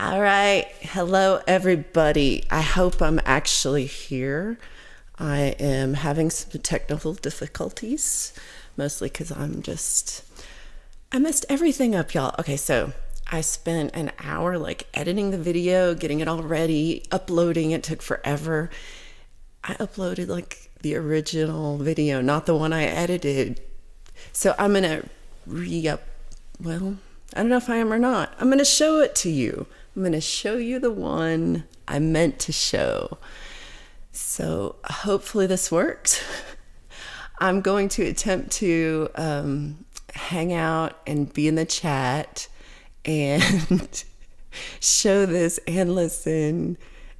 All right. Hello, everybody. I hope I'm actually here. I am having some technical difficulties, mostly because I messed everything up, y'all. Okay, so I spent an hour editing the video, getting it all ready, uploading. It took forever. I uploaded the original video, not the one I edited. So I'm going to well, I don't know if I am or not. I'm going to show it to you. I'm going to show you the one I meant to show. So hopefully this works. I'm going to attempt to hang out and be in the chat and show this and listen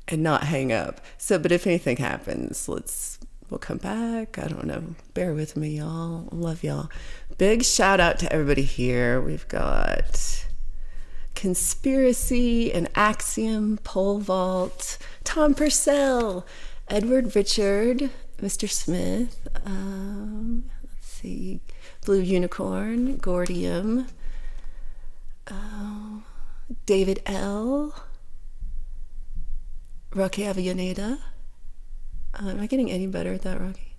and not hang up. So, but if anything happens, we'll come back. I don't know. Bear with me, y'all. Love y'all. Big shout out to everybody here. We've got Conspiracy and Axiom, Pole Vault, Tom Purcell, Edward Richard, Mr. Smith, let's see, Blue Unicorn, Gordium, David L., Rocky Avellaneda. Am I getting any better at that, Rocky?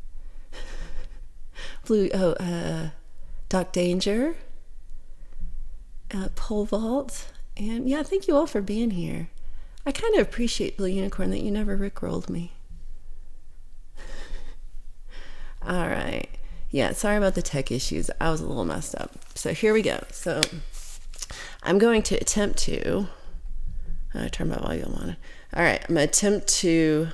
Doc Danger, Pole Vault, and yeah, thank you all for being here. I kind of appreciate, Blue Unicorn, that you never rickrolled me. All right. Yeah, sorry about the tech issues. I was a little messed up. So here we go. So I'm going to attempt to turn my volume on. All right, I'm going to attempt to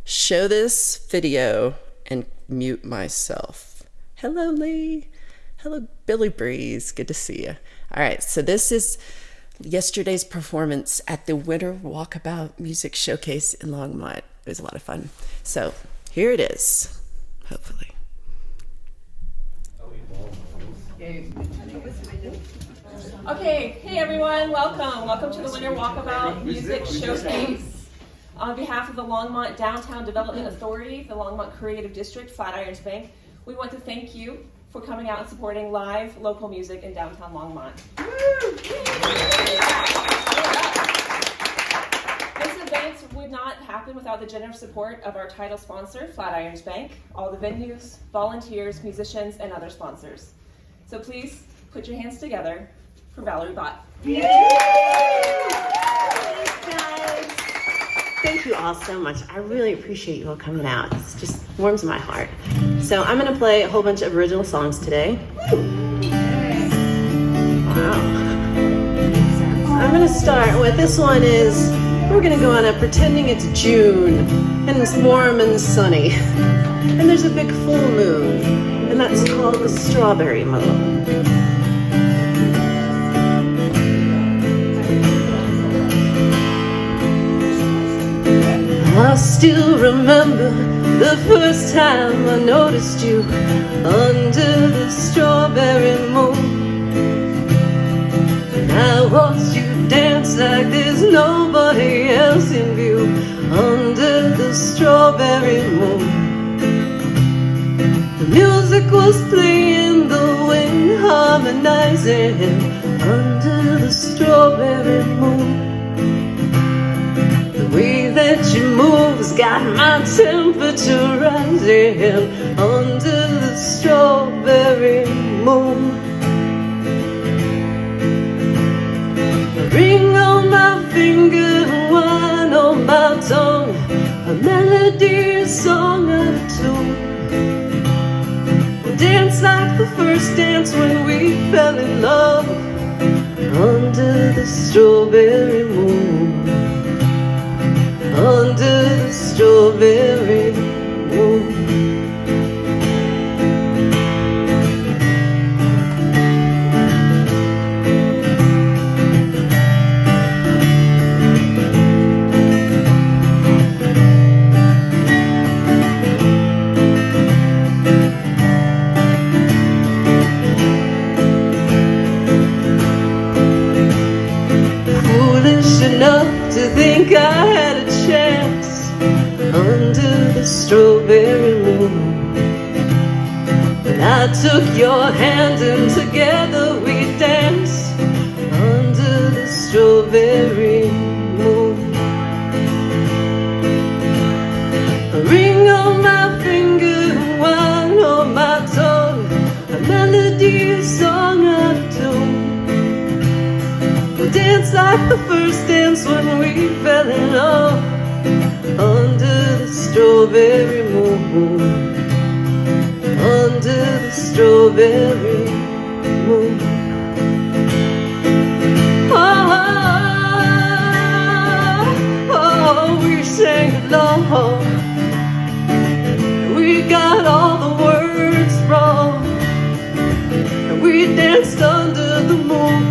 show this video and mute myself. Hello, Lee. Hello, Billy Breeze. Good to see you. All right, so this is yesterday's performance at the Winter Walkabout Music Showcase in Longmont. It was a lot of fun. So here it is, hopefully. Okay, hey everyone, welcome. Welcome to the Winter Walkabout Music Showcase. On behalf of the Longmont Downtown Development Authority, the Longmont Creative District, Flatirons Bank, we want to thank you for coming out and supporting live local music in downtown Longmont. This event would not happen without the generous support of our title sponsor, Flatirons Bank, all the venues, volunteers, musicians, and other sponsors. So please put your hands together for Valerie Bott. Thank you all so much. I really appreciate you all coming out. It just warms my heart. So I'm going to play a whole bunch of original songs today. Wow. I'm going to start with this one is, we're going to go on a pretending it's June and it's warm and sunny. And there's a big full moon, and that's called the Strawberry Moon. I still remember the first time I noticed you under the strawberry moon. And I watched you dance like there's nobody else in view under the strawberry moon. The music was playing, the wind harmonizing under the strawberry moon. The way that you move has got my temperature rising under the strawberry moon. A ring on my finger, wine on my tongue, a melody, a song, and a tune. We'll dance like the first dance when we fell in love under the strawberry moon. Under the strawberry moon. Foolish enough to think I had a chance under the strawberry moon. But I took your hand and together we danced under the strawberry dance like the first dance when we fell in love, under the strawberry moon, under the strawberry moon. Oh, we sang along, we got all the words wrong, and we danced under the moon.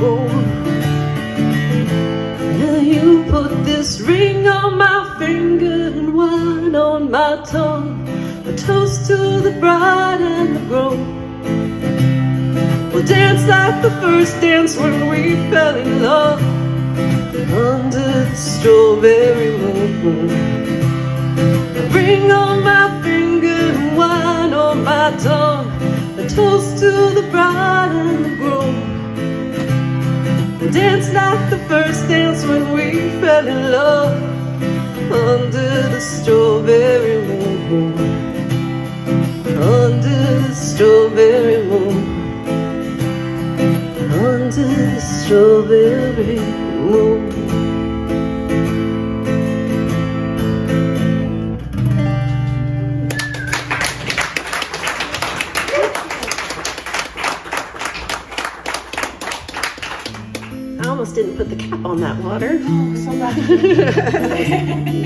And you put this ring on my finger and wine on my tongue, a toast to the bride and the groom. We'll dance like the first dance when we fell in love, under the strawberry moon. A ring on my finger and wine on my tongue, a toast to the bride and the groom. We'll dance like the first dance when we fell in love, under the strawberry moon, under the strawberry moon, under the strawberry moon. I almost didn't put the cap on that water. Oh, so bad.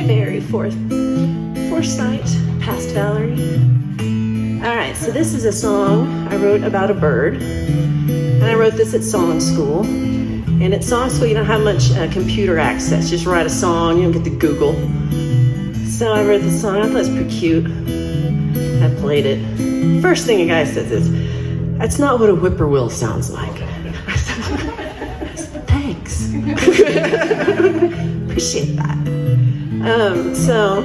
Very foresight, past Valerie. All right, so this is a song I wrote about a bird, and I wrote this at song school. And at song school, you don't have much computer access. Just write a song, you don't get to Google. So I wrote the song. I thought it was pretty cute. I played it. First thing a guy says is, "That's not what a whippoorwill sounds like." I said, "Thanks." Appreciate that. So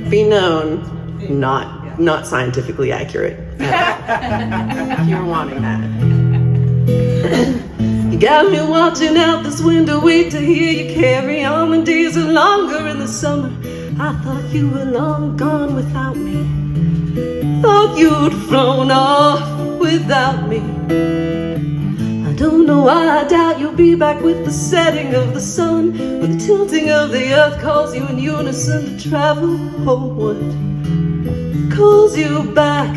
be known, not scientifically accurate. If you're wanting that. You got me watching out this window, wait to hear you carry on. The days are longer in the summer. I thought you were long gone without me. Thought you'd flown off without me. I don't know why I doubt you'll be back with the setting of the sun, when the tilting of the earth calls you in unison to travel homeward. Calls you back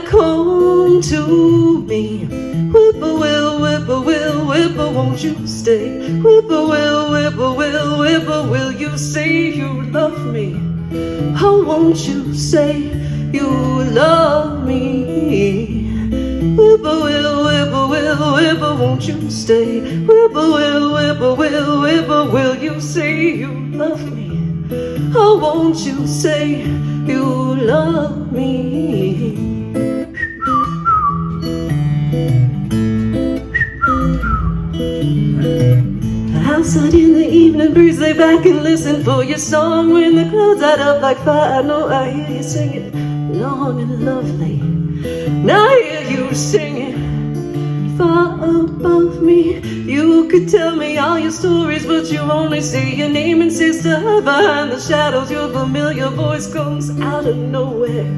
home to me. Whippoorwill, whippoorwill, whippoorwill, won't you stay? Whippoorwill, whippoorwill, whippoorwill, you say you love me. Oh, won't you say you love me? Whippoorwill, whippoorwill, whippoorwill, won't you stay? Whippoorwill, whippoorwill, whippoorwill, you say you love me. Oh, won't you say you love me? Outside in the evening breeze, lay back and listen for your song. When the clouds light up like fire, I know I hear you sing it long and lovely. Now I hear you singing far above me. You could tell me all your stories, but you only say your name and sister behind the shadows. Your familiar voice comes out of nowhere.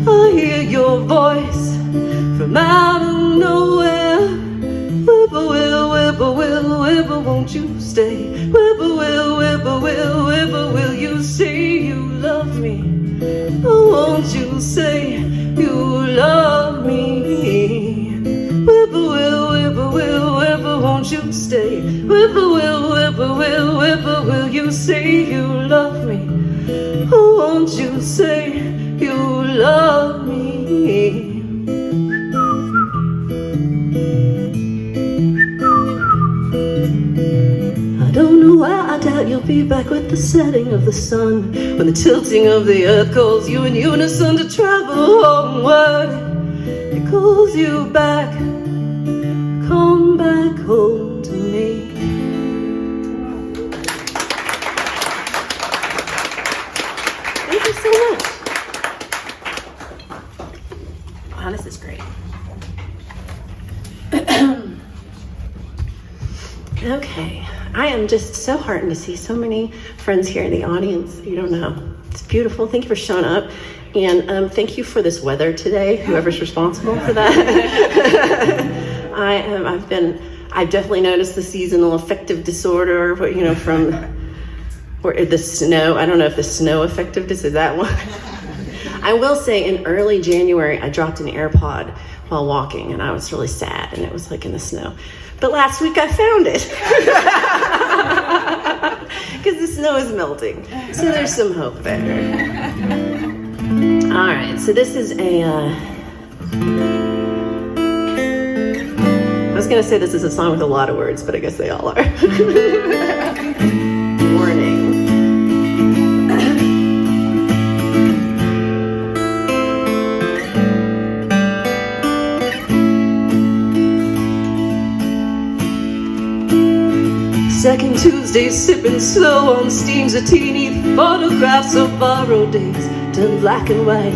I hear your voice from out of nowhere. Whippoorwill, whippoorwill, whippoorwill, won't you stay? Whippoorwill, whippoorwill, whippoorwill, you say you love me. Oh, won't you say you love me? Whippoorwill, whippoorwill, whippoorwill, won't you stay? Whippoorwill, whippoorwill, whippoorwill, you say you love me. Oh, won't you say you love me? I don't know why I doubt you'll be back with the setting of the sun, when the tilting of the earth calls you in unison to travel homeward. It calls you back, come back home to me. Thank you so much. Wow, this is great. Okay, I am just so heartened to see so many friends here in the audience. You don't know. It's beautiful. Thank you for showing up. And thank you for this weather today, whoever's responsible for that. I've definitely noticed the seasonal affective disorder, you know, from or the snow. I don't know if the snow affective is that one. I will say in early January, I dropped an AirPod while walking, and I was really sad, and it was like in the snow. But last week I found it because the snow is melting, so there's some hope there. All right, so this is a. I was gonna say this is a song with a lot of words, but I guess they all are. Warning. Second Tuesday, sipping slow on steams of teeny photographs of borrowed days, done black and white,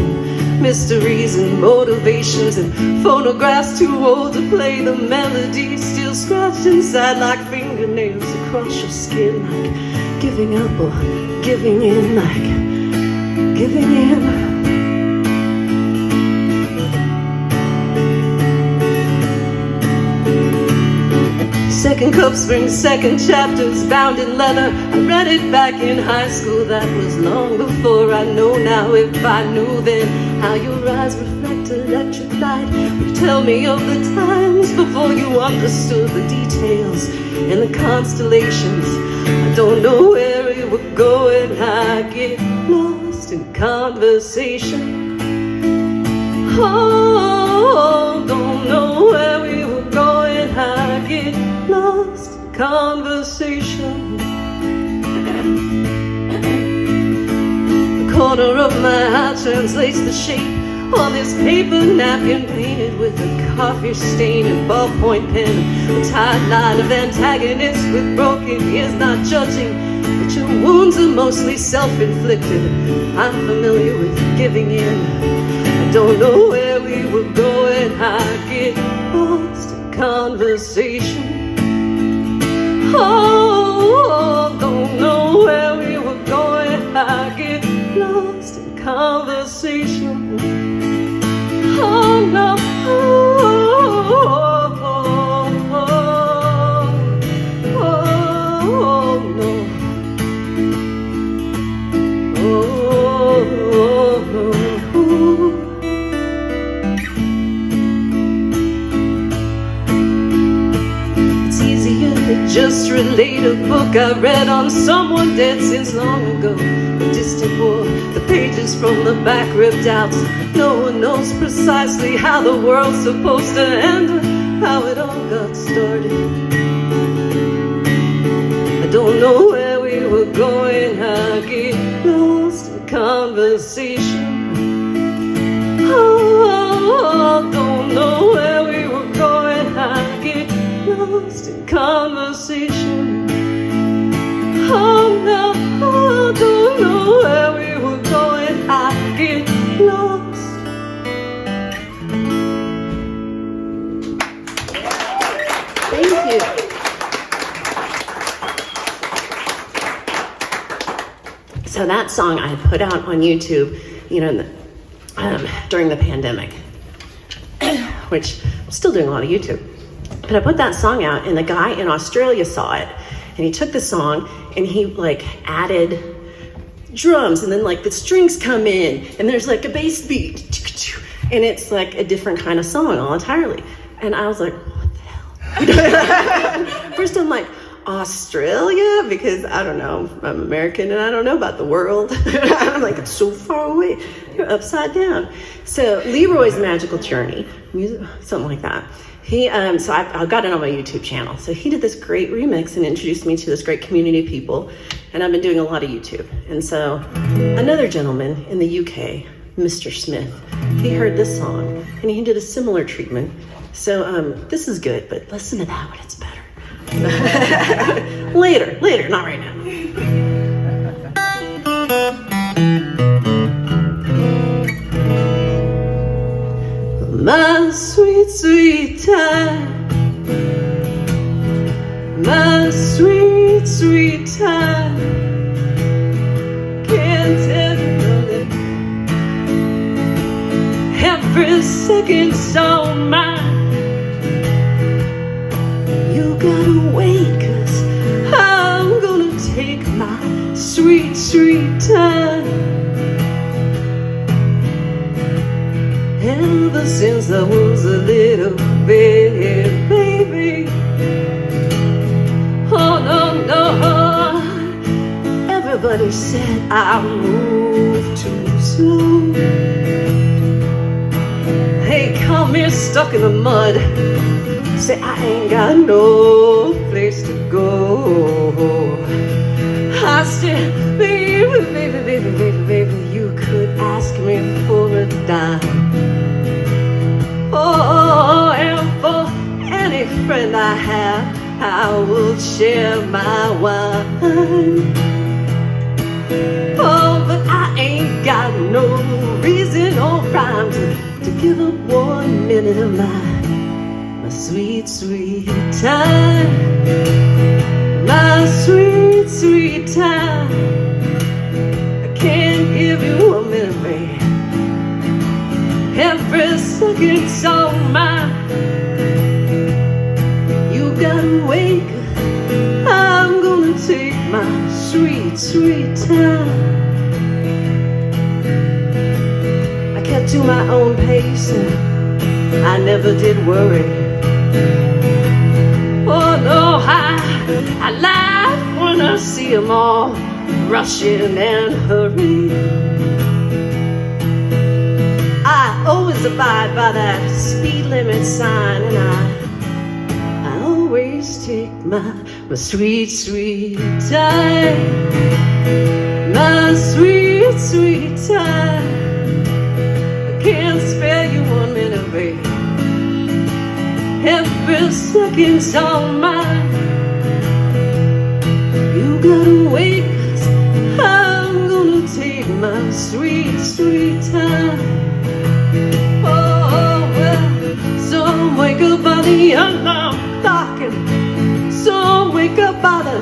mysteries and motivations, and phonographs too old to play the melody, still scratched inside like fingernails across your skin, like giving up or giving in, like giving in. Second cup spring, second chapters bound in leather. I read it back in high school, that was long before I know now. If I knew then how your eyes reflect electric light, would tell me of the times before you understood the details and the constellations. I don't know where we were going, I get lost in conversation. Oh, don't know where we were going, I get lost in conversation. The corner of my eye translates the shape on this paper napkin painted with a coffee stain and ballpoint pen. A tight line of antagonists with broken ears, not judging, but your wounds are mostly self-inflicted. I'm familiar with giving in. I don't know where we were going, I get lost in conversation. Oh, don't know where we were going, I get lost in conversation. Oh no, oh, oh, oh, oh, oh no, oh, oh, oh. Just relate a book I read on someone dead since long ago. A distant war, the pages from the back ripped out. No one knows precisely how the world's supposed to end, or how it all got started. I don't know where we were going, I get lost in conversation. Oh, don't know where we were going, I get lost in conversation. Oh no, I don't know where we were going, I get lost. Thank you. So that song I put out on YouTube, you know, during the pandemic, which I'm still doing a lot of YouTube. But I put that song out, and the guy in Australia saw it, and he took the song and he like added drums, and then like the strings come in, and there's like a bass beat, and it's like a different kind of song all entirely. And I was like, what the hell? First I'm like, Australia? Because I don't know, I'm American and I don't know about the world. I'm like, it's so far away. You're upside down. So Leroy's Magical Journey, music, something like that. He, so I got it on my YouTube channel. So he did this great remix and introduced me to this great community of people. And I've been doing a lot of YouTube. And so another gentleman in the UK, Mr. Smith, he heard this song and he did a similar treatment. So this is good, but listen to that one, it's better. Later, not right now. My sweet, sweet time. My sweet, sweet time. Can't tell you nothing. Every second's all mine. You gotta wait, 'cause I'm gonna take my sweet, sweet time. Ever since I was a little baby. Oh no, no. Everybody said I moved too slow. They caught me stuck in the mud. Say I ain't got no place to go. I said, baby, baby, baby, baby, baby, you could ask me for a dime. Oh, and for any friend I have, I will share my wine. Oh, but I ain't got no reason or rhyme to give up 1 minute of my sweet, sweet time. My sweet, sweet time. I can't give you 1 minute, babe. Every second's all mine. You gotta wait, I'm gonna take my sweet, sweet time. I kept to my own pace and I never did worry. Oh no, I laugh when I see them all rushing and hurry. I always abide by that speed limit sign, and I always take my sweet, sweet time. My sweet, sweet time. I can't spare you 1 minute, baby. Every second's all mine. You gotta wait, 'cause I'm gonna take my sweet, sweet time. Oh, well, some wake up by the alarm clock, and some wake up by the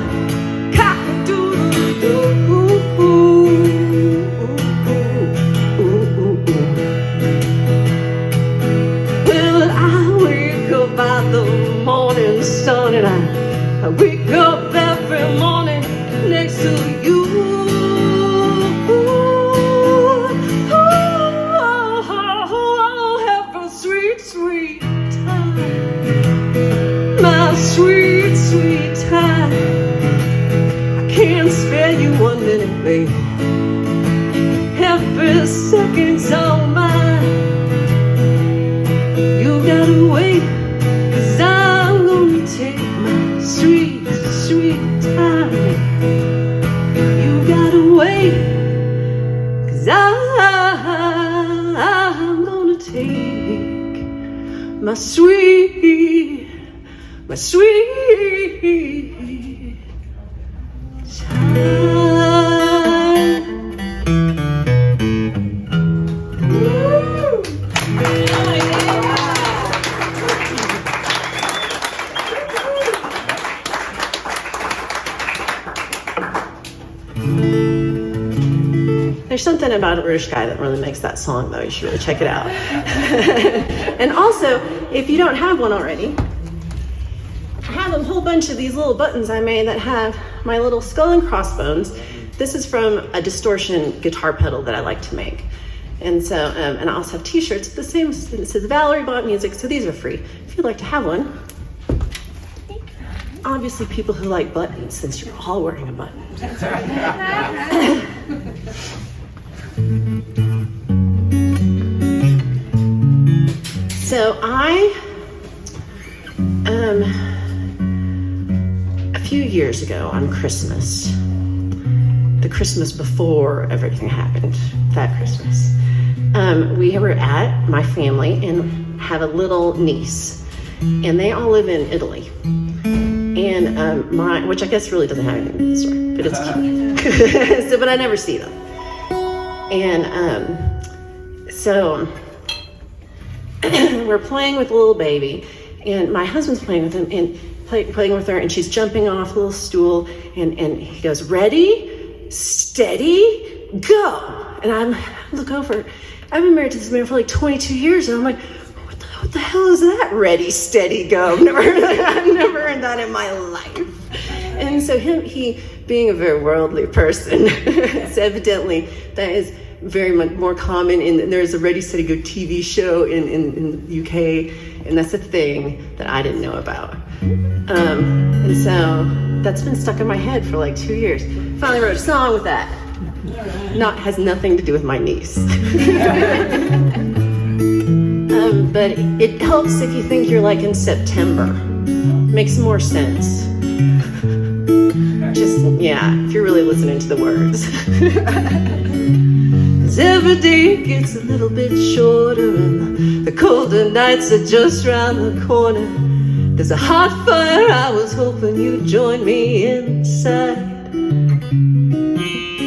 cock-a-doodle-doo. Well, I wake up by the morning sun, and I wake up every morning next to you. Sweet time, my sweet, sweet time. I can't spare you 1 minute, baby. Every second's all mine. You gotta wait, 'cause I'm gonna take my sweet, sweet time. You gotta wait, 'cause I'm gonna take my sweet, my sweet time. There's something about Rouge Guy that really makes that song, though. You should really check it out. And also, if you don't have one already, I have a whole bunch of these little buttons I made that have my little skull and crossbones. This is from a distortion guitar pedal that I like to make. And so, and I also have t-shirts, the same, it says Valerie Bought Music, so these are free. If you'd like to have one. Obviously people who like buttons, since you're all wearing a button. So a few years ago on Christmas, the Christmas before everything happened, that Christmas, we were at my family and have a little niece, and they all live in Italy. And which I guess really doesn't have anything to do with the story, but it's cute. So, but I never see them. And so we're playing with the little baby, and my husband's playing with him and playing with her, and she's jumping off a little stool, and he goes, ready, steady, go. And I look over. I've been married to this man for like 22 years, and I'm like, what the hell is that? Ready, steady, go. I've never heard that in my life. And so he being a very worldly person, it's evidently that is very much more common there's a Ready, Steady, Go TV show in the UK, and that's a thing that I didn't know about. And so that's been stuck in my head for like 2 years. Finally wrote a song with that. Has nothing to do with my niece. But it helps if you think you're like in September. Makes more sense. Just, if you're really listening to the words. 'Cause every day gets a little bit shorter and the colder nights are just round the corner. There's a hot fire, I was hoping you'd join me inside.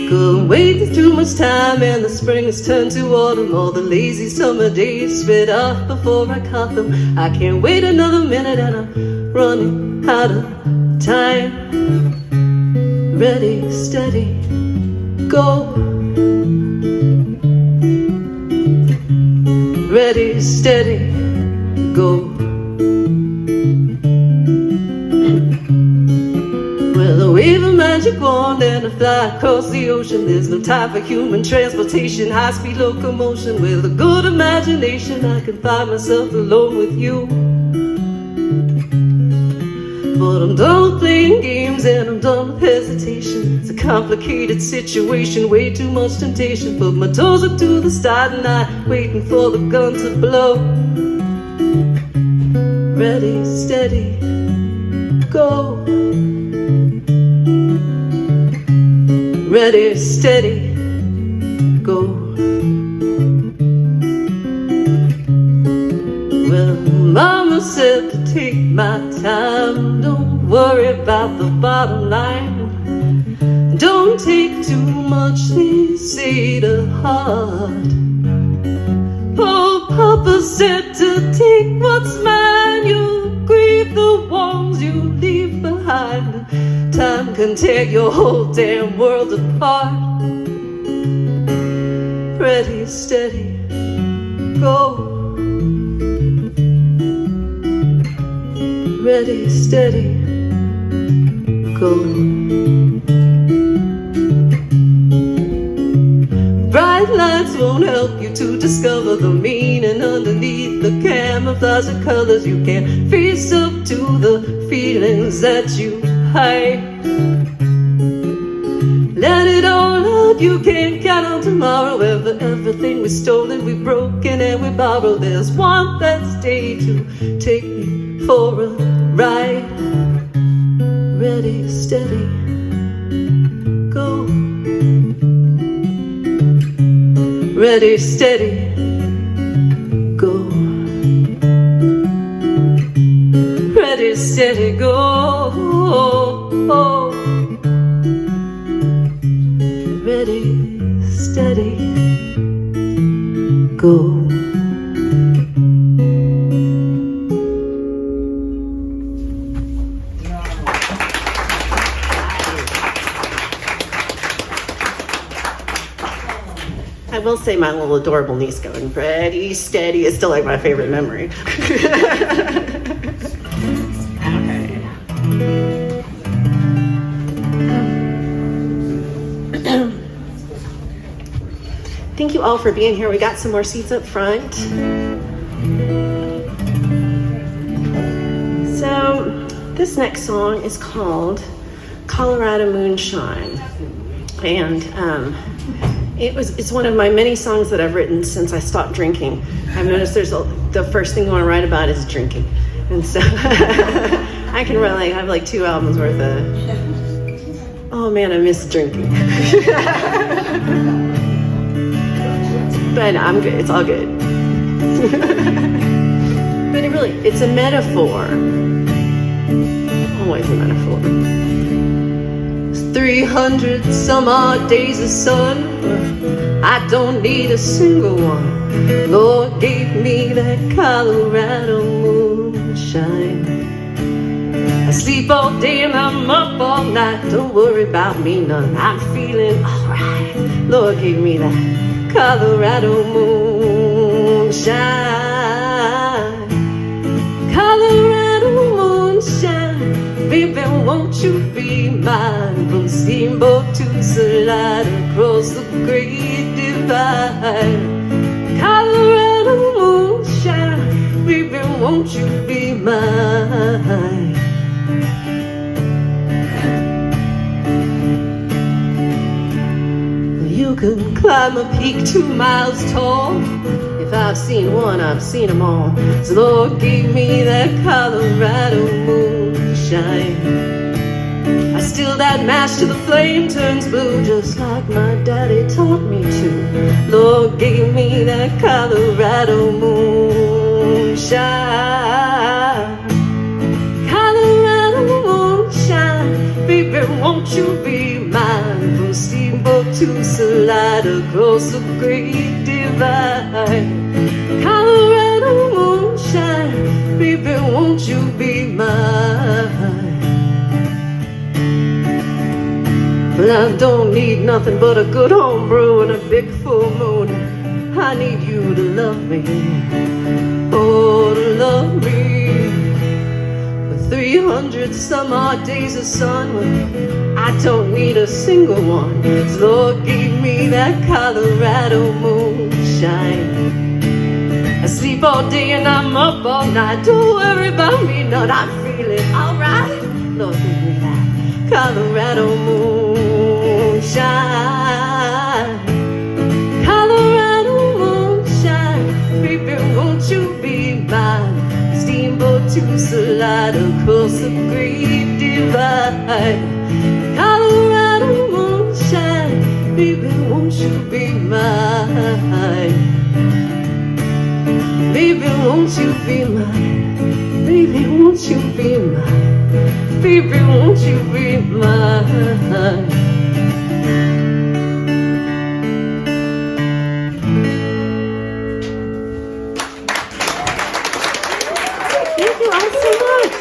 Couldn't wait too much time and the spring has turned to autumn. All the lazy summer days sped off before I caught them. I can't wait another minute and I'm running out of time. Ready, steady, go. Ready, steady, go. With a wave of magic wand and a fly across the ocean, there's no time for human transportation, high-speed locomotion. With a good imagination, I can find myself alone with you. But I'm done with playing games and I'm done with hesitation. It's a complicated situation, way too much temptation. Put my toes up to the starting line, waiting for the gun to blow. Ready, steady, go. Ready, steady, go. Well, Mama said to take my time. Don't worry about the bottom line. Don't take too much they say to heart. Oh, Papa said to take what's mine. You'll grieve the ones you leave behind. Time can tear your whole damn world apart. Ready, steady, go. Ready, steady, go. Bright lights won't help you to discover the meaning underneath the camouflage of colors. You can't face up to the feelings that you hide. Let it all out, you can't count on tomorrow. Everything we stolen, we broken and we borrowed. There's one last day to take me for a ride. Ready, steady, go. Ready, steady, go. Ready, steady, go. Ready, steady, go. I will say my little adorable niece going, ready, steady, is still like my favorite memory. Okay. Thank you all for being here. We got some more seats up front. So this next song is called Colorado Moonshine. And it's one of my many songs that I've written since I stopped drinking. I've noticed the first thing you want to write about is drinking. And so I can relate. I have like 2 albums worth of, oh man, I miss drinking. But I'm good, it's all good. But it's a metaphor. Always a metaphor. 300 some odd days of sun, I don't need a single one. Lord gave me that Colorado moonshine. I sleep all day and I'm up all night. Don't worry about me none, I'm feeling alright. Lord gave me that Colorado moonshine. Colorado moonshine, baby, won't you be mine? From Steamboat to Salida, across the Great Divide. Colorado moonshine, baby, won't you be mine? You can climb a peak 2 miles tall. If I've seen one, I've seen them all. So Lord gave me that Colorado moonshine. I still that match till the flame turns blue, just like my daddy taught me to. Lord gave me that Colorado moonshine. Colorado moonshine, baby, won't you be mine? From Steamboat to Salida, across the Great Divide. Colorado moonshine, baby, won't you be mine? But I don't need nothing but a good home brew and a big full moon. I need you to love me, oh, to love me. For 300 some odd days of sun, well, I don't need a single one. So Lord gave me that Colorado moonshine. I sleep all day and I'm up all night. Don't worry about me, none, I'm feeling alright. Lord gave me that Colorado moonshine. Colorado moonshine, baby, won't you be mine? Steamboat to Salida, across the Great Divide. Colorado moonshine, baby, won't you be mine? Baby, won't you be mine? Baby, won't you be mine? Baby, won't you be mine? Thank you all so much.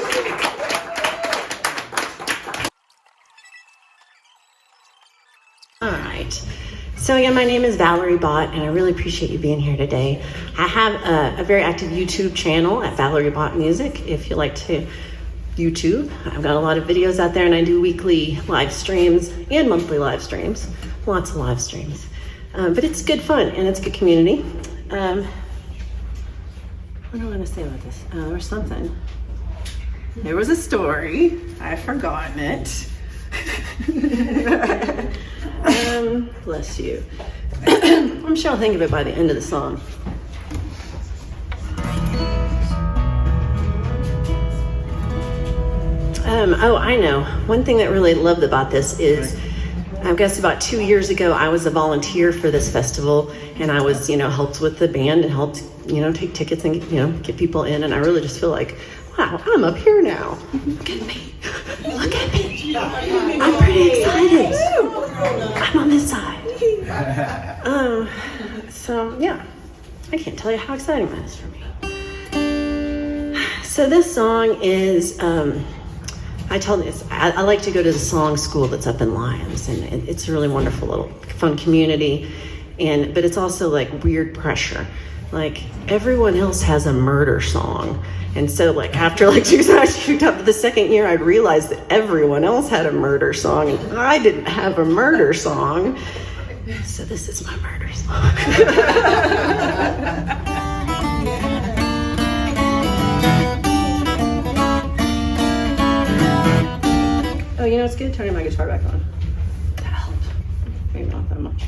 All right. So again, my name is Valerie Bott, and I really appreciate you being here today. I have a very active YouTube channel at Valerie Bott Music. If you like to YouTube, I've got a lot of videos out there, and I do weekly live streams and monthly live streams. Lots of live streams. But it's good fun, and it's good community. What do I want to say about this? There was something. There was a story. I've forgotten it. Bless you. I'm sure I'll think of it by the end of the song. Oh, I know. One thing that I really loved about this is, I guess about 2 years ago, I was a volunteer for this festival, and I was, helped with the band and helped, take tickets and, get people in. And I really just feel like, wow, I'm up here now. Look at me. Look at me. I'm pretty excited. I'm on this side. So yeah, I can't tell you how exciting that is for me. So this song is, I like to go to the song school that's up in Lyons, and it's a really wonderful little fun community, but it's also like weird pressure. Like everyone else has a murder song. And so after up to the second year, I realized that everyone else had a murder song and I didn't have a murder song. So this is my murder song. Oh, it's good turning my guitar back on. That helped. Maybe not that much.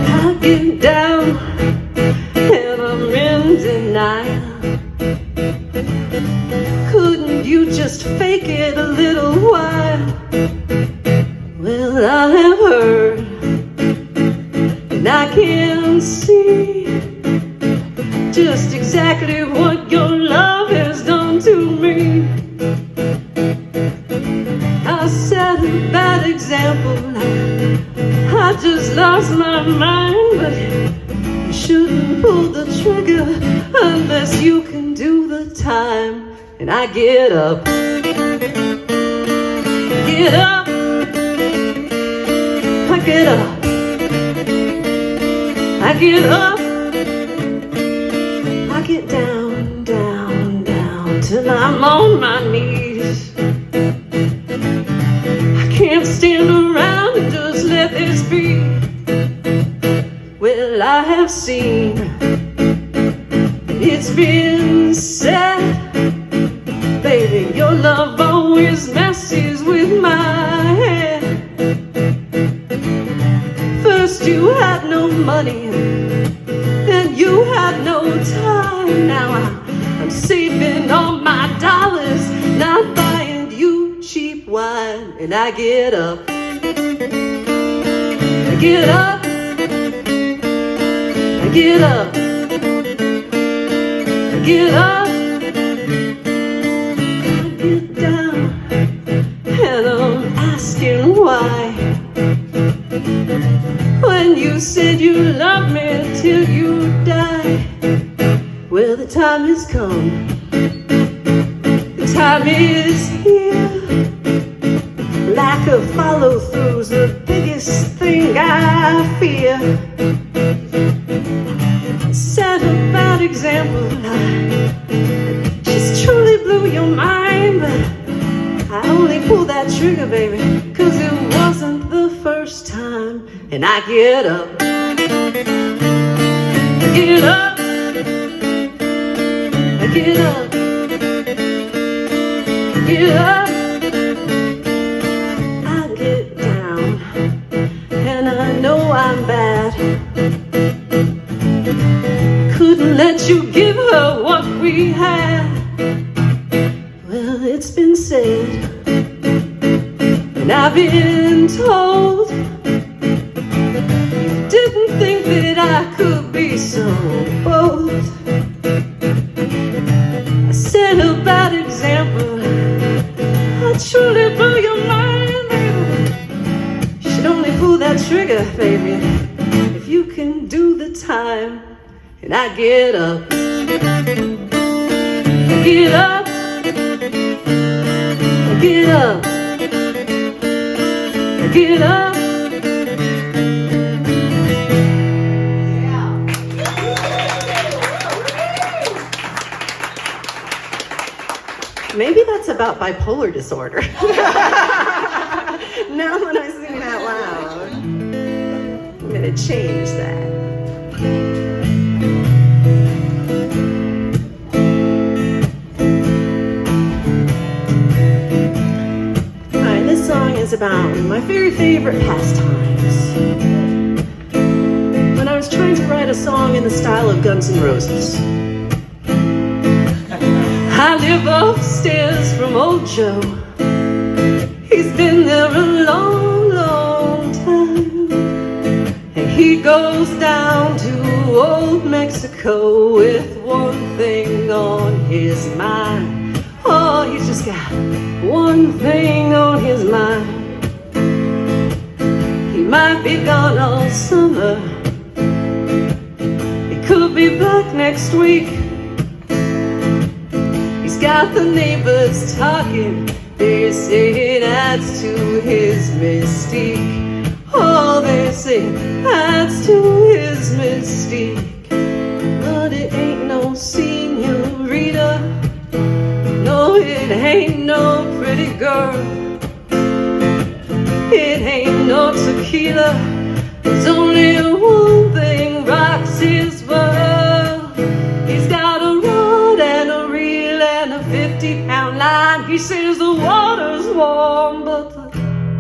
I get down and I'm in denial. Couldn't you just fake it a little while? Well, I have heard and I can see just exactly what your love has done to me. I set a bad example. I just lost my mind, but you shouldn't pull the trigger unless you can do the time. And I get up, get get up, I get up, I get up, I get down, down, down, till I'm on my knees. I can't stand around and just let this be. Well, I have seen, it's been said, baby, your love always messes with my head. First you had no money, then you had no time. Now I'm saving all my dollars, not buying you cheap wine. And I get up, I get up, I get up, I get up, I get down, and I'm asking why. When you said you loved me till you die, well, the time has come, the time is here. Lack of follow-through's the biggest thing I fear. Set a bad example, I just truly blew your mind, but I only pulled that trigger, baby, 'cause it wasn't the first time. And I get up, I get up, I get up, I get up, I get down, and I know I'm bad. Couldn't let you give her what we had. Well, it's been said, and I've been told, didn't think that I could be so bold. I set a bad example, I truly blew your mind, baby. You should only pull that trigger, baby, if you can do the time. And I get up, I get up, I get up, I get up. Maybe that's about bipolar disorder. Now when I sing it out loud, I'm gonna change that. Alright, this song is about my very favorite pastimes. When I was trying to write a song in the style of Guns N' Roses. I live upstairs from old Joe. He's been there a long, long time. And he goes down to old Mexico with one thing on his mind. Oh, he's just got one thing on his mind. He might be gone all summer. He could be back next week. Got the neighbors talking, they say it adds to his mystique. Oh, they say it adds to his mystique. But it ain't no senorita, no, it ain't no pretty girl. It ain't no tequila, there's only one thing rocks his world. He's got a rod and a reel and a 50-pound line. He says the water's warm, but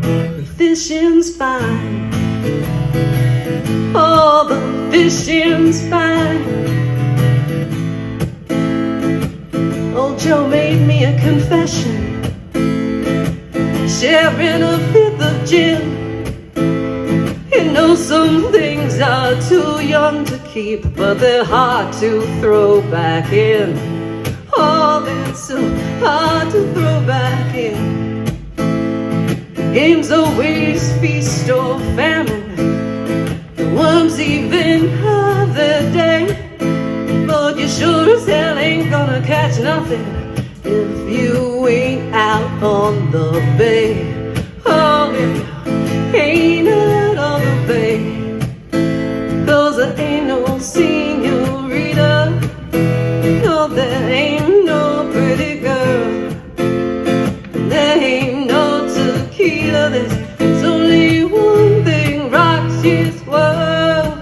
the fishing's fine. Oh, the fishing's fine. Old Joe made me a confession, sharing a fifth of gin. He knows some things are too young to keep, but they're hard to throw back in. Oh, they're so hard to throw back in. Game's always feast or famine. The worms even have their day, but you sure as hell ain't gonna catch nothing if you ain't out on the bay. his world.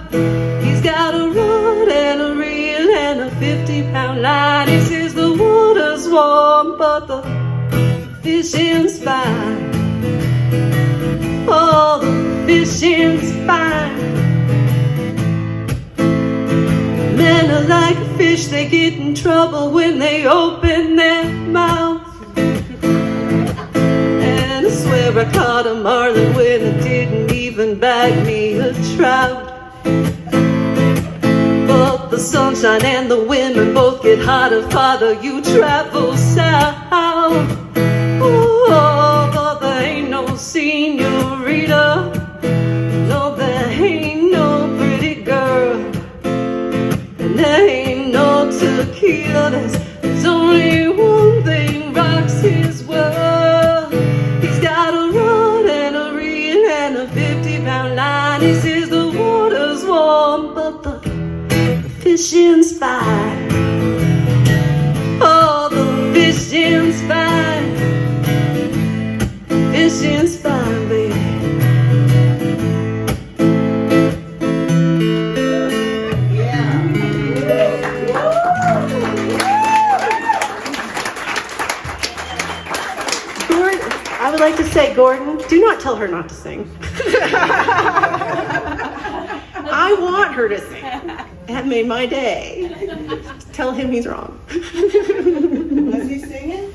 He's got a rod and a reel and a 50-pound line. He says the water's warm, but the fishing's fine. Oh, the fishing's fine. Men are like a fish, they get in trouble when they open their mouth. And I swear I caught a marlin when I didn't even bag me a trout. But the sunshine and the women both get hotter farther you travel south. Oh, but there ain't no senorita, no, there ain't no pretty girl, and there ain't no tequila. There's only one thing rocks his world. He's got a rod and a reel and a 50-pound line. He says the water's warm, but the fishing's fine. Oh, the fishing's fine. Fishing's fine, baby. Gordon, I would like to say, Gordon, do not tell her not to sing. I want her to sing. That made my day. Tell him he's wrong. Was he singing?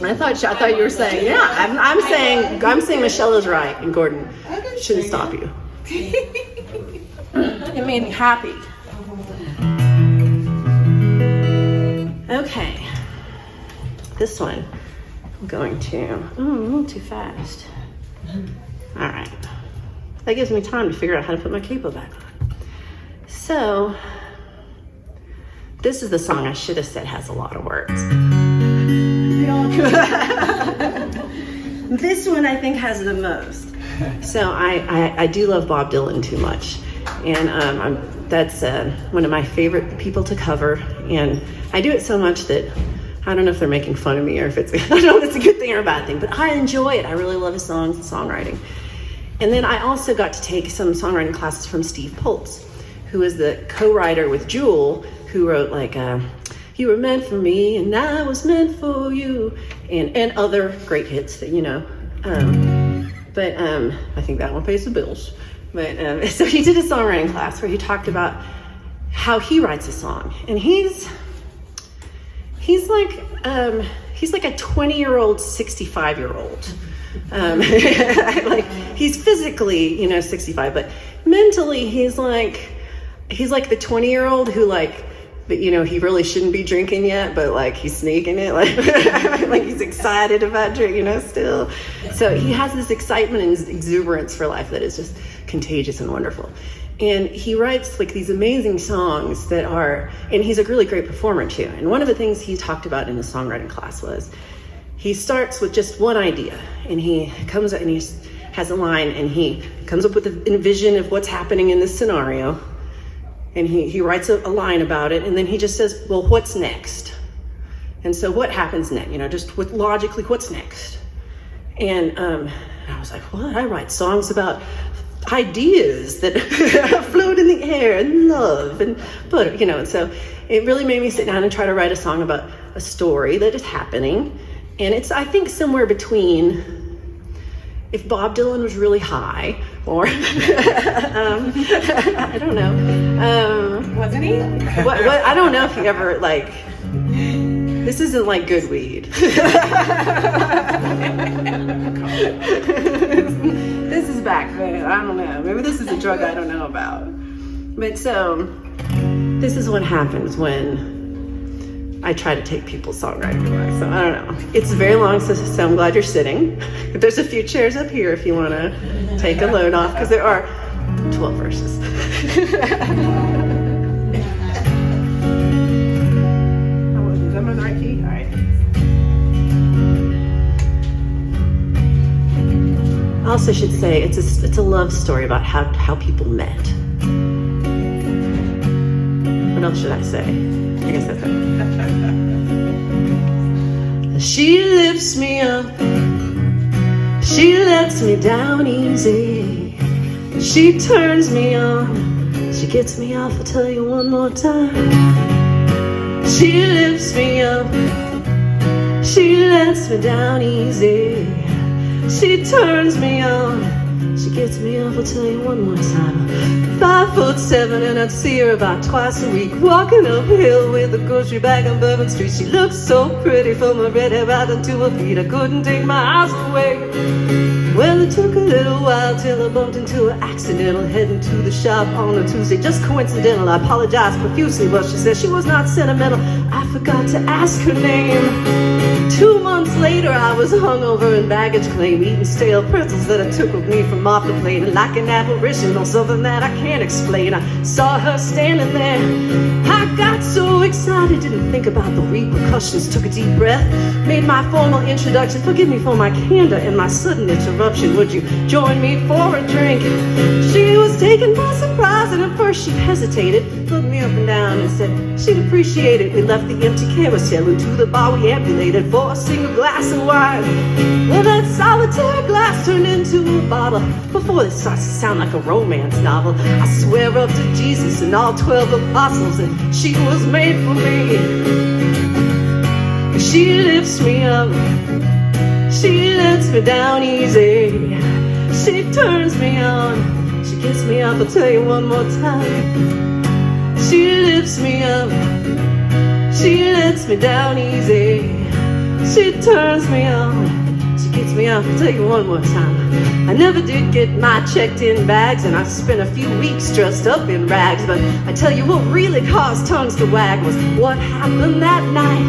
I thought you were saying, yeah. I'm saying Michelle is right, and Gordon shouldn't stop you. It made me happy. Okay, this one I'm going to. Oh, a little too fast. All right, that gives me time to figure out how to put my capo back on. So, this is the song I should have said has a lot of words. This one I think has the most. So I do love Bob Dylan too much, and that's one of my favorite people to cover. And I do it so much that I don't know if they're making fun of me or if it's I don't know if it's a good thing or a bad thing, but I enjoy it. I really love his songs and songwriting. And then I also got to take some songwriting classes from Steve Poltz, who is the co-writer with Jewel, who wrote like You Were Meant for Me and I Was Meant for You, and other great hits that you know. But I think that one pays the bills. But so he did a songwriting class where he talked about how he writes a song, and he's like a 20-year-old, 65-year-old. Like he's physically, 65, but mentally he's like the 20-year-old who but he really shouldn't be drinking yet, but he's sneaking it, like he's excited about drinking, still. So he has this excitement and exuberance for life that is just contagious and wonderful. And he writes these amazing songs that are, and he's a really great performer too. And one of the things he talked about in the songwriting class was he starts with just one idea, and he comes up and he has a line, and he comes up with a vision of what's happening in this scenario. And he writes a line about it, and then he just says, well, what's next? And so what happens next? Just logically, what's next? And I was like, what? I write songs about ideas that float in the air and love and butter, and so it really made me sit down and try to write a song about a story that is happening. And it's, I think, somewhere between if Bob Dylan was really high, or I don't know. Wasn't he? What, I don't know if he ever this isn't like good weed. This is back then. I don't know. Maybe this is a drug I don't know about. But so this is what happens when I try to take people's songwriting away. So I don't know. It's very long, so I'm glad you're sitting. There's a few chairs up here if you want to take a load off, because there are 12 verses. Am I on the right key? All right. I also should say it's a love story about how people met. What else should I say? I guess that's it. She lifts me up, she lets me down easy. She turns me on, she gets me off, I'll tell you one more time. She lifts me up, she lets me down easy. She turns me on, she gets me off, I'll tell you one more time. 5'7" and I'd see her about twice a week, walking uphill with a grocery bag on Bourbon Street. She looked so pretty from her red hair right to her feet, I couldn't take my eyes away. Well, it took a little while till I bumped into her accidental, heading to the shop on a Tuesday. Just coincidental, I apologized profusely, but she said she was not sentimental. I forgot to ask her name. 2 months later, I was hungover in baggage claim, eating stale pretzels that I took with me from off the plane. And like an apparition or something that I can't explain, I saw her standing there. I got so excited, didn't think about the repercussions, took a deep breath, made my formal introduction. Forgive me for my candor and my sudden interruption, would you join me for a drink? She was taken by surprise, and at first she hesitated, looked me up and down and said she'd appreciate it. We left the empty carousel and to the bar we ambulated for a single glass of wine. Well, that solitaire glass turned into a bottle. Before this starts to sound like a romance novel, I swear up to Jesus and all 12 apostles that she was made for me. She lifts me up, she lets me down easy. She turns me on, she gets me up, I'll tell you one more time. She lifts me up, she lets me down easy. She turns me on, she gets me up, I'll tell you one more time. I never did get my checked-in bags, and I spent a few weeks dressed up in rags. But I tell you what really caused tongues to wag was what happened that night.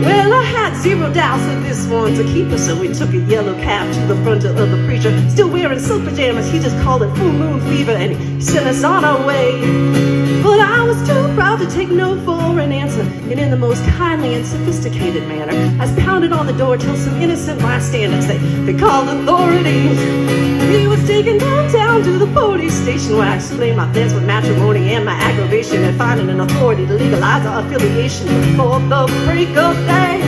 Well, I had zero doubts that this one's a keeper, so we took a yellow cab to the front of the preacher. Still wearing silk pajamas, he just called it full moon fever, and he sent us on our way. But I was too proud to take no for an answer, and in the most kindly and sophisticated manner, I was pounded on the door till some innocent bystanders, they called authorities. He was taken downtown to the police station, where I explained my plans with matrimony and my aggravation at finding an authority to legalize our affiliation before the break of day.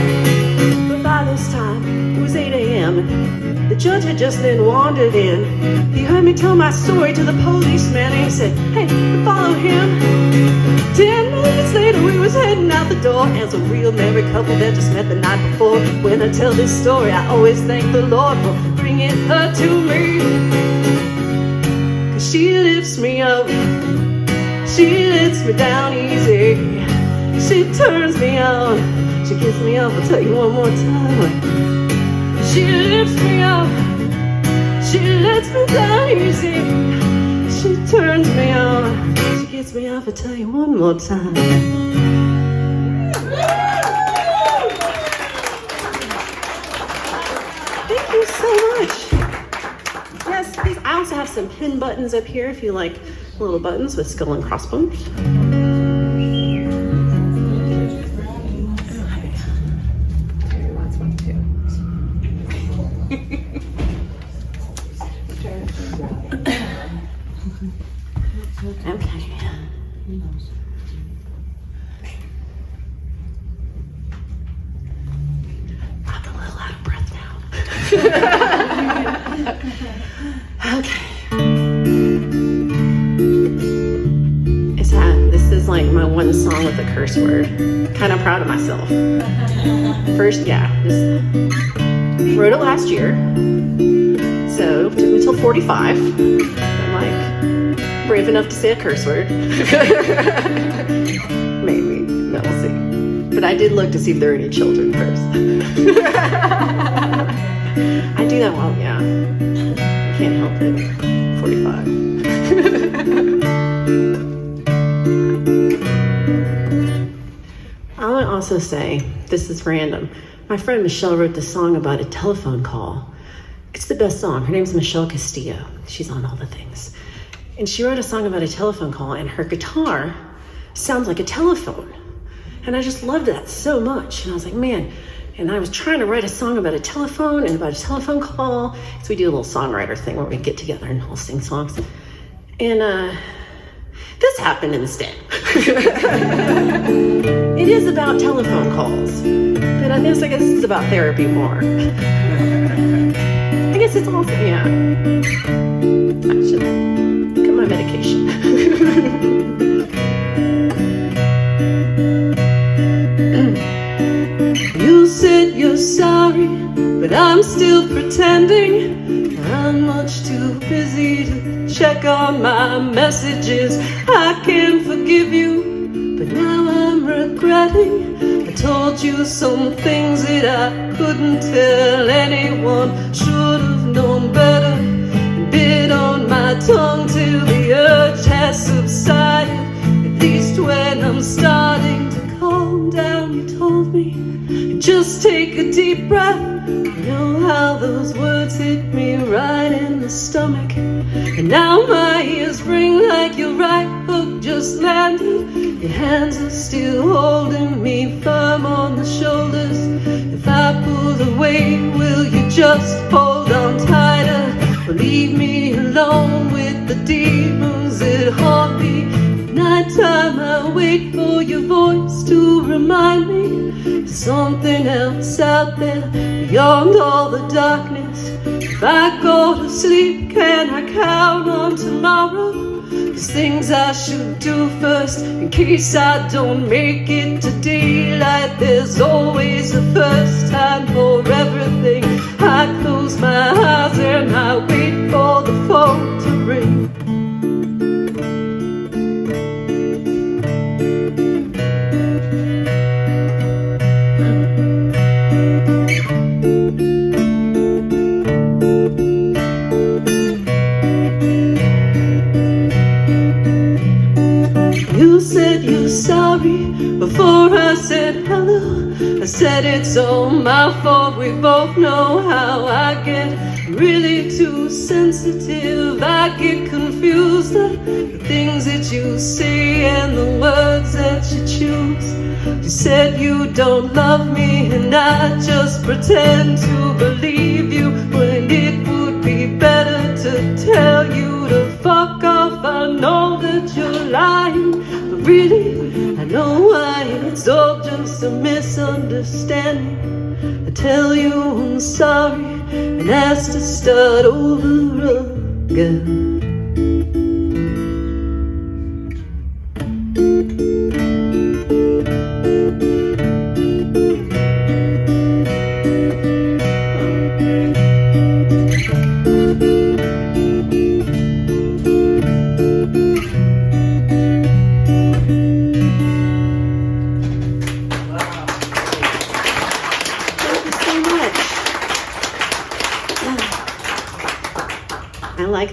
But by this time, it was 8 a.m. The judge had just then wandered in. He heard me tell my story to the policeman, and he said, "Hey, we follow him." 10 minutes later, we was heading out the door as a real married couple that just met the night before. When I tell this story, I always thank the Lord for bringing her to me. 'Cause she lifts me up, she lets me down easy. She turns me on, she gets me up, I'll tell you one more time. She lifts me up, she lets me down easy. She turns me on, she gets me up, I'll tell you one more time. Thank you so much. Yes, please. I also have some pin buttons up here if you like little buttons with skull and crossbones. Okay. I'm a little out of breath now. Okay. This is like my one song with a curse word. Kind of proud of myself. First, wrote it last year. So it took me till 45. I'm like brave enough to say a curse word. Maybe. No, we'll see. But I did look to see if there are any children first. I do that well, yeah. I can't help it. 45. I want to also say, this is random. My friend Michelle wrote this song about a telephone call. It's the best song. Her name's Michelle Castillo. She's on all the things. And she wrote a song about a telephone call, and her guitar sounds like a telephone. And I just loved that so much. And I was like, man. And I was trying to write a song about a telephone and about a telephone call. So we do a little songwriter thing where we get together and we'll sing songs. And this happened instead. It is about telephone calls. But I guess it's about therapy more. I guess it's also, yeah. Actually. pretending. I'm much too busy to check on my messages. I can forgive you, but now I'm regretting. I told you some things that I couldn't tell anyone. Should have known better and bit on my tongue till the urge has subsided. At least when I'm starting to calm down, you told me, just take a deep breath. You know how those words hit me right in the stomach. And now my ears ring like your right hook just landed. Your hands are still holding me firm on the shoulders. If I pull away, will you just hold on tighter? Or leave me alone with the demons that haunt me? At nighttime I wait for your voice to remind me there's something else out there beyond all the darkness. If I go to sleep, can I count on tomorrow? There's things I should do first in case I don't make it to daylight. There's always a first time for everything. I close my eyes and I wait for the phone to ring. You said you're sorry before I said hello. I said it's all my fault. We both know how I get really too sensitive. I get confused at the things that you say and the words that you choose. You said you don't love me and I just pretend to believe you, when it would be better to tell you to fuck off. I know that you're lying, but really I know why. It's all just a misunderstanding. I tell you I'm sorry and ask to start over again.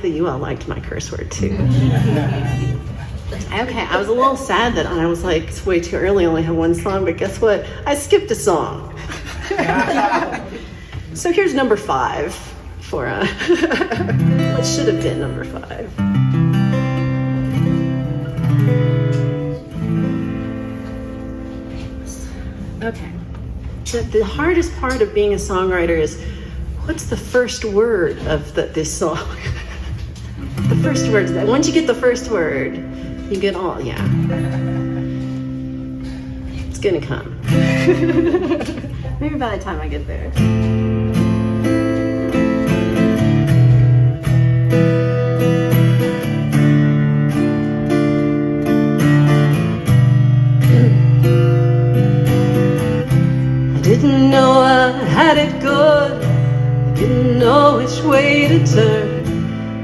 That you all liked my curse word too. Okay, I was a little sad that I was like, it's way too early, I only have one song, but guess what? I skipped a song. So here's number 5 for what should have been number 5. Okay. The hardest part of being a songwriter is, what's the first word of this song? The first word. Once you get the first word, you get all, yeah. It's gonna come. Maybe by the time I get there. I didn't know I had it good. I didn't know which way to turn.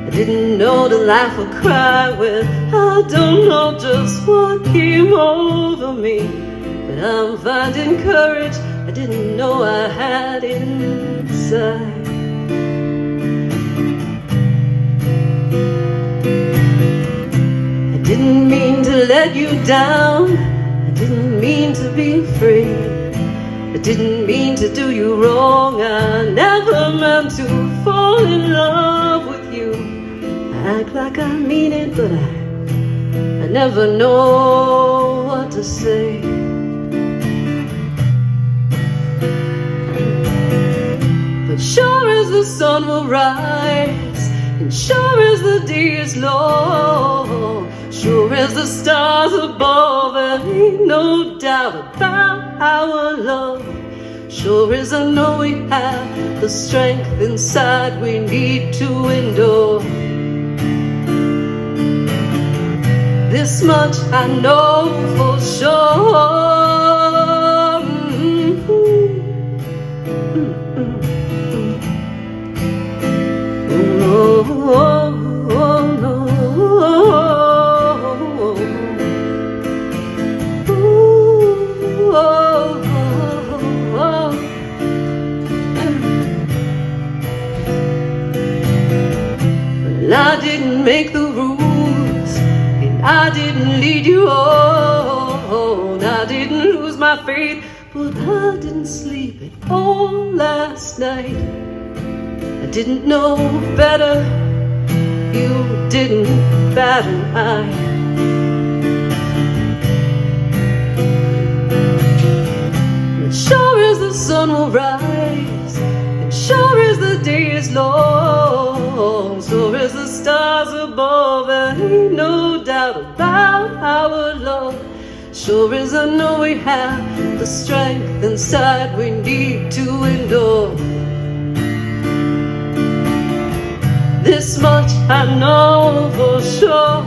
I didn't know to laugh or cry when I don't know just what came over me. But I'm finding courage I didn't know I had inside. I didn't mean to let you down. I didn't mean to be afraid. I didn't mean to do you wrong. I never meant to fall in love with you. I act like I mean it, but I never know what to say. But sure as the sun will rise, and sure as the day is long, sure as the stars above, there ain't no doubt about our love. Sure as I know we have the strength inside we need to endure. This much I know for sure. I didn't lead you on, I didn't lose my faith, but I didn't sleep at all last night. I didn't know better, you didn't bat an eye. And sure as the sun will rise, and sure as the day is long, sure as the stars above, there ain't no doubt about our love. Sure as I know we have the strength inside we need to endure. This much I know for sure.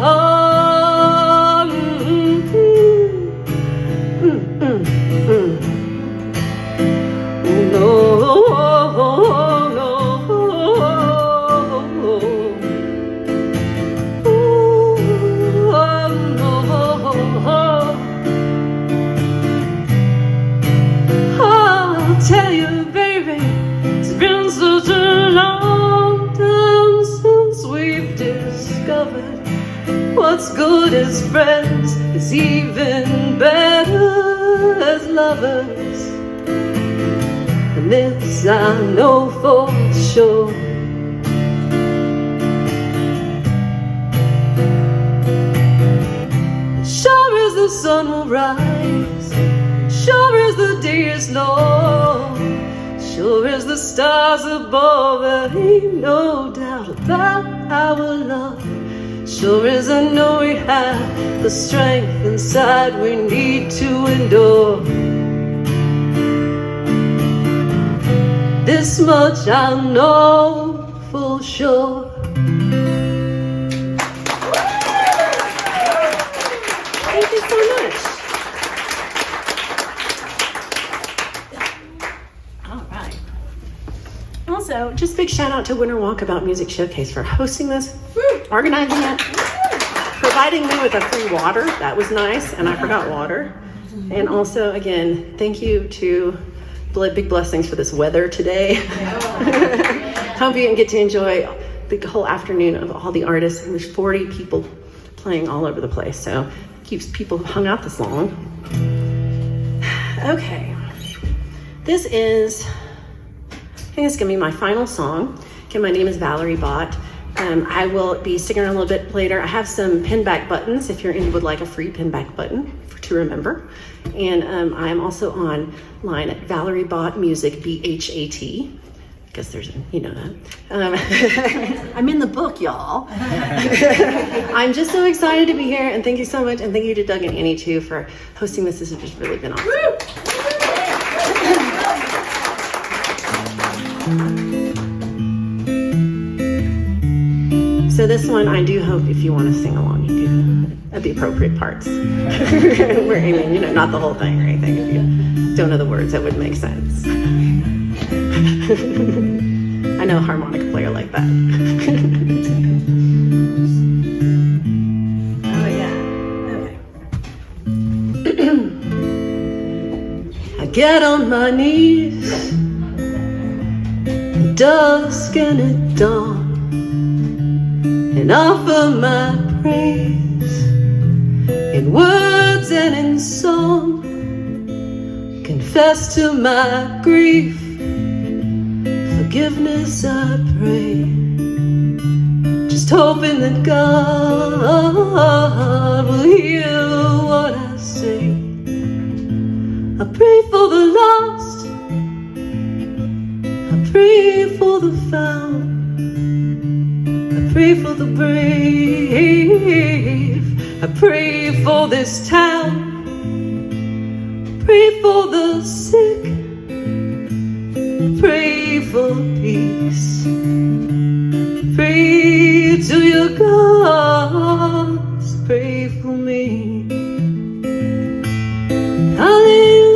I'll tell you, baby, it's been such a long time since we've discovered what's good as friends is even better as lovers. And this I know for sure. Sure as the sun will rise, sure as the day is long, sure as the stars above, there ain't no doubt about our love. Sure as I know we have the strength inside we need to endure. This much I know for sure. Thank you so much. All right. Also, just big shout out to Winter Walkabout Music Showcase for hosting this, organizing it, providing me with a free water. That was nice, and I forgot water. And also, again, thank you to big blessings for this weather today. Hope you can get to enjoy the whole afternoon of all the artists. And there's 40 people playing all over the place, so it keeps people hung out this long. Okay, this is, I think it's gonna be my final song. Again, my name is Valerie Bott. I will be sticking around a little bit later. I have some pinback buttons if you would like a free pinback button to remember. And I'm also online at Valerie Bott Music, BHAT. I guess there's, you know that. I'm in the book, y'all. I'm just so excited to be here, and thank you so much. And thank you to Doug and Annie too for hosting this. This has just really been awesome. So this one, I do hope if you want to sing along, you do at the appropriate parts. We're aiming, you know, not the whole thing or anything. If you don't know the words, that wouldn't make sense. I know a harmonica player like that. Oh yeah, okay. I get on my knees, dusk and at dawn, and offer my praise in words and in song. Confess to my grief, forgiveness I pray, just hoping that God will hear what I say. I pray for the lost, I pray for the found, I pray for the brave, I pray for this town, I pray for the sick, I pray for peace, I pray to your gods, pray for me. Hallelujah.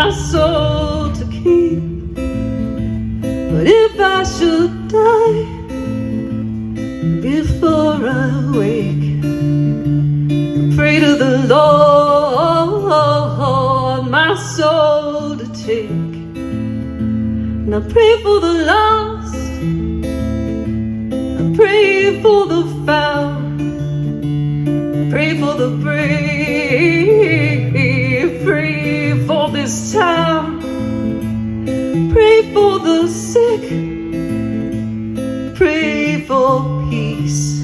my soul to keep. But if I should die before I wake, pray to the Lord my soul to take. And I pray for the lost, I pray for the found, pray for the brave, pray for this town, pray for the sick, pray for peace,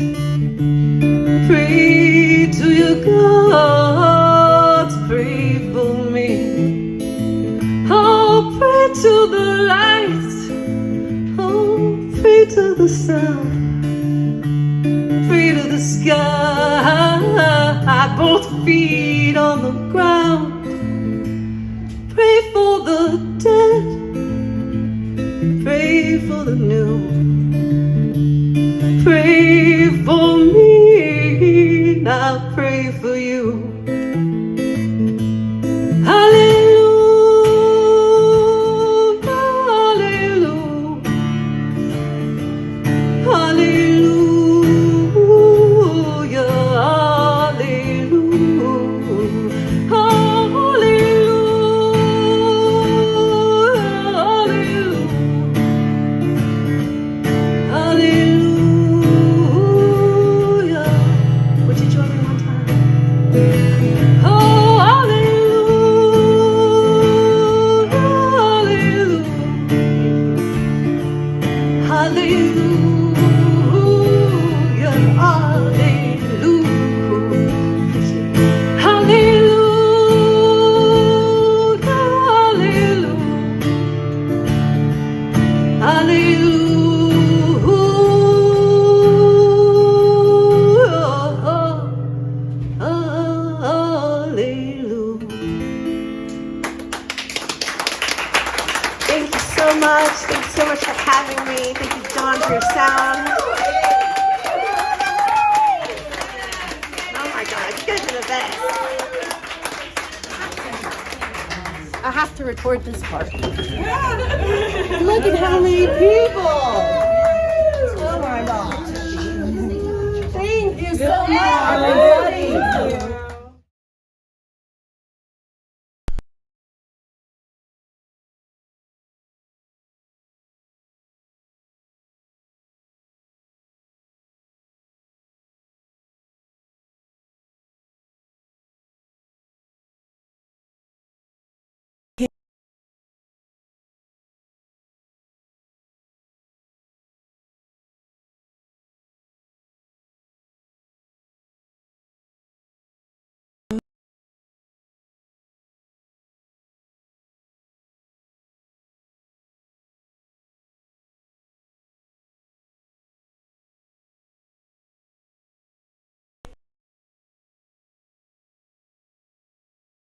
pray to your God, pray for me. Oh, pray to the light, oh, pray to the sun, pray to the sky, both feet on the ground. Pray for the dead, pray for the new, pray for me, now pray for you. Hallelujah, hallelujah, hallelujah, hallelujah, hallelujah, hallelujah. Would you join me one time? Oh, hallelujah, hallelujah, hallelujah, hallelujah, hallelujah, hallelujah. Thank you so much. Thank you so much for having me. Thank you, Dawn, for your sound. Oh my God, you guys are the best. I have to record this part. Look at how many people. Oh my God. Thank you so much, everybody.